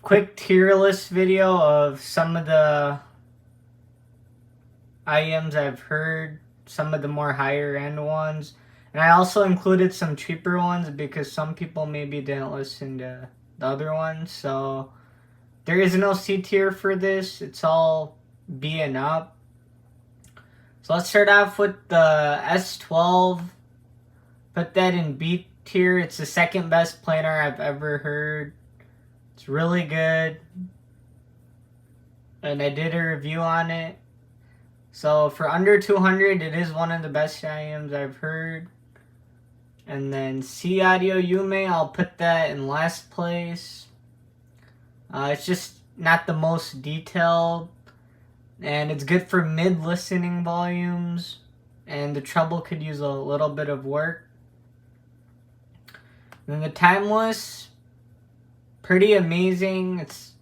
quick tier list video of some of the IEMs I've heard, some of the more higher end ones. And I also included some cheaper ones because some people maybe didn't listen to the other ones. So there is no C tier for this. It's all B and up. So let's start off with the S12. Put that in B tier. It's the second best planar I've ever heard. It's really good. And I did a review on it. So for under 200, it is one of the best IEMs I've heard. And then Thieaudio Oracle, I'll put that in last place. It's just not the most detailed. And it's good for mid-listening volumes. And the treble could use a little bit of work. And then the Timeless, pretty amazing. It's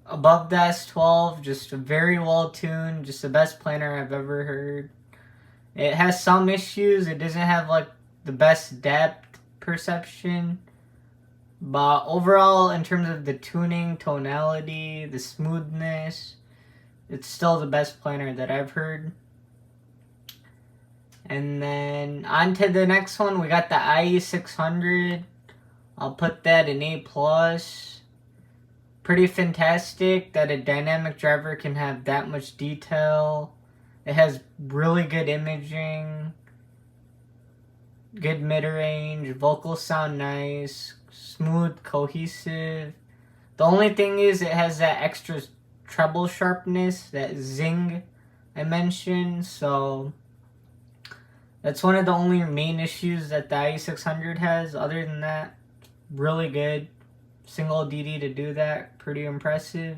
above the S12, just very well tuned, just the best planar I've ever heard. It has some issues. It doesn't have like the best depth perception, but overall, in terms of the tuning, tonality, the smoothness, it's still the best planar that I've heard. And then on to the next one, we got the IE600. I'll put that in A+. Pretty fantastic that a dynamic driver can have that much detail. It has really good imaging, good mid-range, vocals sound nice, smooth, cohesive. The only thing is it has that extra treble sharpness, that zing I mentioned, so that's one of the only main issues that the IE600 has. Other than that, really good. Single DD to do that, pretty impressive.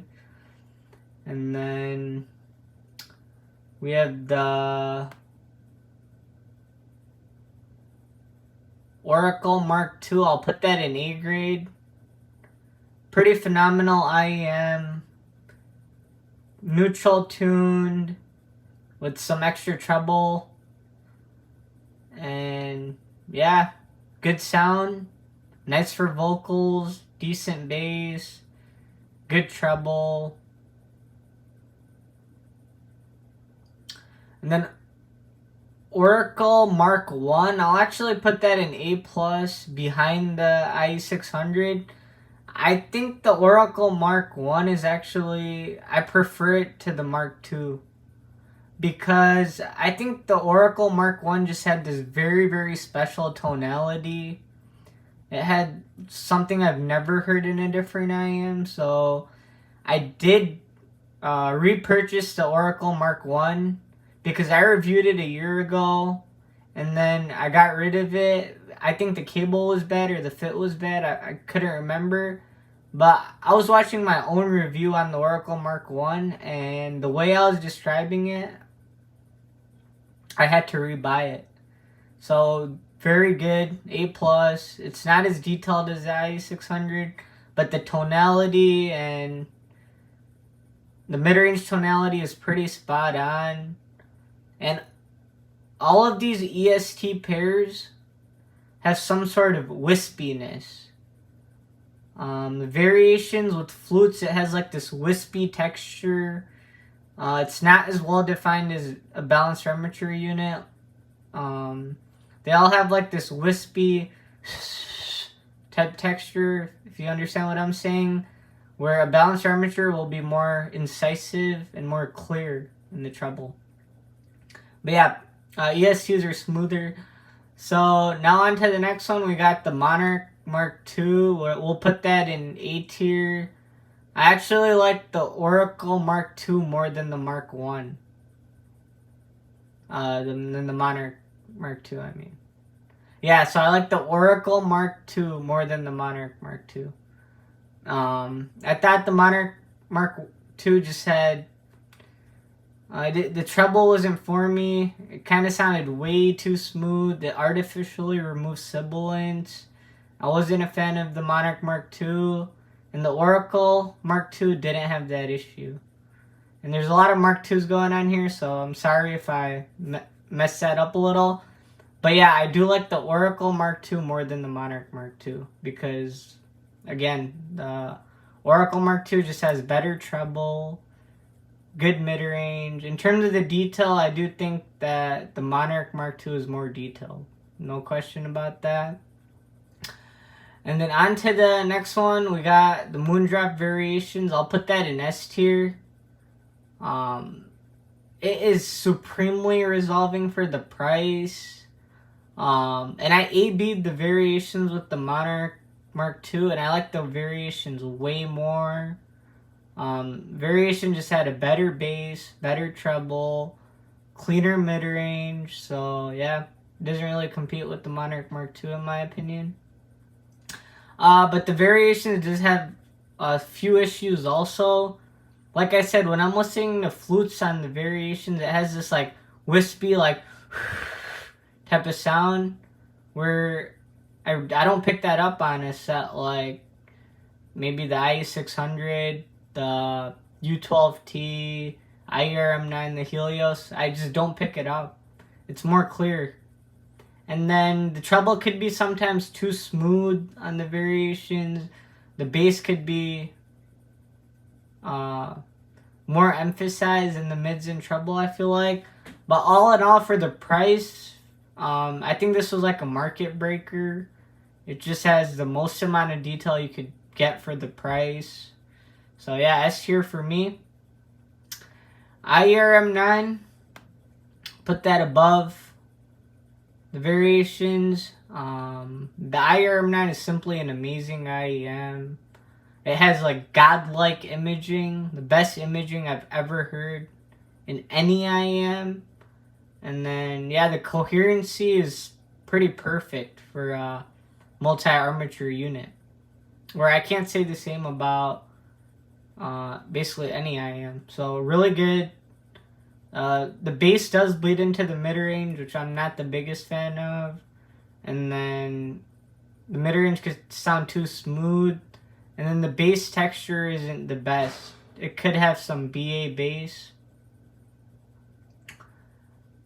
And then we have the Oracle Mark II. I'll put that in A grade. Pretty phenomenal IEM. Neutral tuned with some extra treble. And yeah, good sound. Nice for vocals. Decent bass, good treble, and then Oracle Mark I. I'll actually put that in A+ behind the IE600. I think the Oracle Mark I is actually, I prefer it to the Mark II because I think the Oracle Mark I just had this very, very special tonality. It had something I've never heard in a different IEM, so I did repurchase the Oracle Mark I because I reviewed it a year ago, and then I got rid of it. I think the cable was bad or the fit was bad. I couldn't remember, but I was watching my own review on the Oracle Mark I, and the way I was describing it, I had to rebuy it. So very good, A+. It's not as detailed as the IE600, but the tonality and the mid-range tonality is pretty spot on. And all of these EST pairs have some sort of wispiness. The variations with flutes, it has like this wispy texture. It's not as well defined as a balanced armature unit. They all have like this wispy type texture, if you understand what I'm saying, where a balanced armature will be more incisive and more clear in the treble. But yeah, ESTs are smoother. So now on to the next one, we got the Monarch Mark II. We'll put that in A tier. I actually like the Oracle Mark II more than the Mark I. Than the Monarch Mark II, I mean. Yeah, so I like the Oracle Mark II more than the Monarch Mark II. I thought the Monarch Mark II just had... the treble wasn't for me. It kind of sounded way too smooth. It artificially removed sibilance. I wasn't a fan of the Monarch Mark II. And the Oracle Mark II didn't have that issue. And there's a lot of Mark IIs going on here, so I'm sorry if I messed that up a little. But yeah, I do like the Oracle Mark II more than the Monarch Mark II because, again, the Oracle Mark II just has better treble, good mid-range. In terms of the detail, I do think that the Monarch Mark II is more detailed. No question about that. And then on to the next one, we got the Moondrop variations. I'll put that in S tier. It is supremely resolving for the price. And I A-B'd the variations with the Monarch Mark II, and I like the variations way more. Variation just had a better bass, better treble, cleaner mid-range. So yeah, it doesn't really compete with the Monarch Mark II in my opinion. But the variations just have a few issues also. Like I said, when I'm listening to flutes on the variations, it has this like wispy like type of sound where I don't pick that up on a set like maybe the IE600, the U12T, IEM9, the Helios. I just don't pick it up. It's more clear. And then the treble could be sometimes too smooth on the variations. The bass could be more emphasized in the mids and treble, I feel like. But all in all, for the price, I think this was like a market breaker. It just has the most amount of detail you could get for the price. So yeah, S tier for me. IEM9, put that above the variations. The IEM9 is simply an amazing IEM. It has like godlike imaging, the best imaging I've ever heard in any IEM. And then yeah, the coherency is pretty perfect for a multi-armature unit. Where I can't say the same about basically any IEM. So really good. The bass does bleed into the mid-range, which I'm not the biggest fan of. And then the mid-range could sound too smooth. And then the bass texture isn't the best. It could have some BA bass.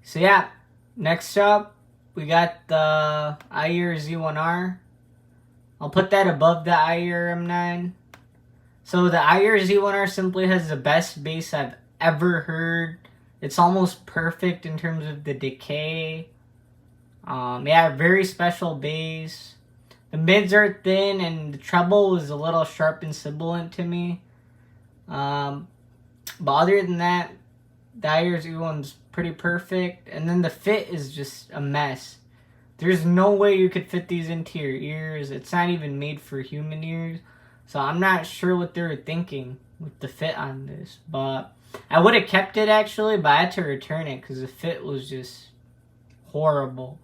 So yeah, next up, we got the Ier-Z1r. I'll put that above the IEM9. So the Ier-Z1r simply has the best bass I've ever heard. It's almost perfect in terms of the decay. Yeah, very special bass. The mids are thin and the treble was a little sharp and sibilant to me. But other than that, the Ier-Z1's pretty perfect. And then the fit is just a mess. There's no way you could fit these into your ears. It's not even made for human ears. So I'm not sure what they were thinking with the fit on this. But I would have kept it actually, but I had to return it because the fit was just horrible.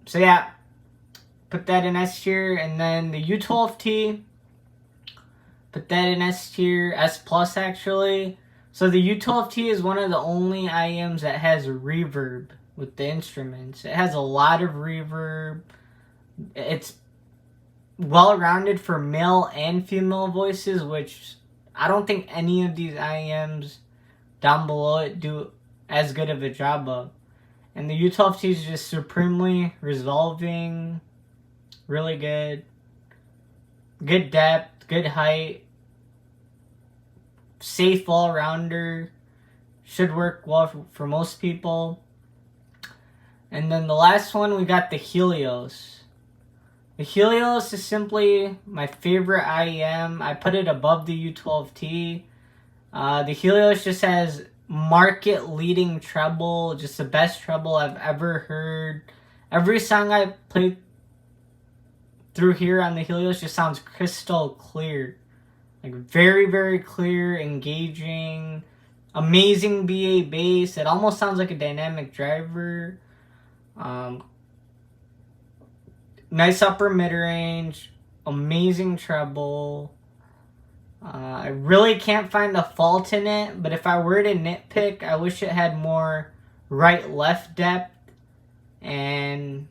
So yeah, put that in S tier. And then the U12T, put that in S tier, S plus actually. So the U12T is one of the only IEMs that has reverb with the instruments. It has a lot of reverb. It's well-rounded for male and female voices, which I don't think any of these IEMs down below it do as good of a job of. And the U12T is just supremely resolving, really good. Good depth, good height, safe all-rounder, should work well for most people. And then the last one, we got the Helios. The Helios is simply my favorite IEM. I put it above the U12T. The Helios just has market-leading treble, just the best treble I've ever heard. Every song I played through here on the Helios just sounds crystal clear. Like very, very clear, engaging, amazing BA bass. It almost sounds like a dynamic driver. Nice upper mid-range, amazing treble. I really can't find a fault in it, but if I were to nitpick, I wish it had more right-left depth and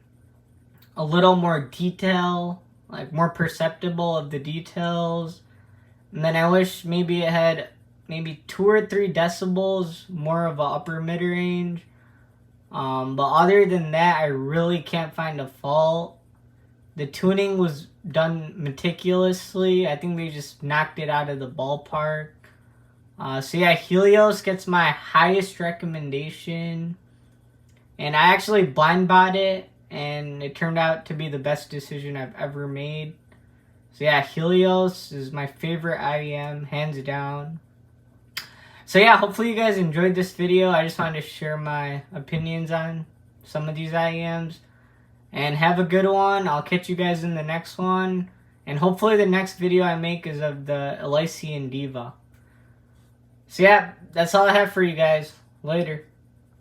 a little more detail, like more perceptible of the details. And then I wish maybe it had maybe 2 or 3 decibels more of an upper mid-range. But other than that, I really can't find a fault. The tuning was done meticulously. I think they just knocked it out of the ballpark. So yeah, Helios gets my highest recommendation. And I actually blind bought it, and it turned out to be the best decision I've ever made. So yeah, Helios is my favorite IEM, hands down. So yeah, hopefully you guys enjoyed this video. I just wanted to share my opinions on some of these IEMs. And have a good one. I'll catch you guys in the next one. And hopefully the next video I make is of the Elysian Diva. So yeah, that's all I have for you guys. Later.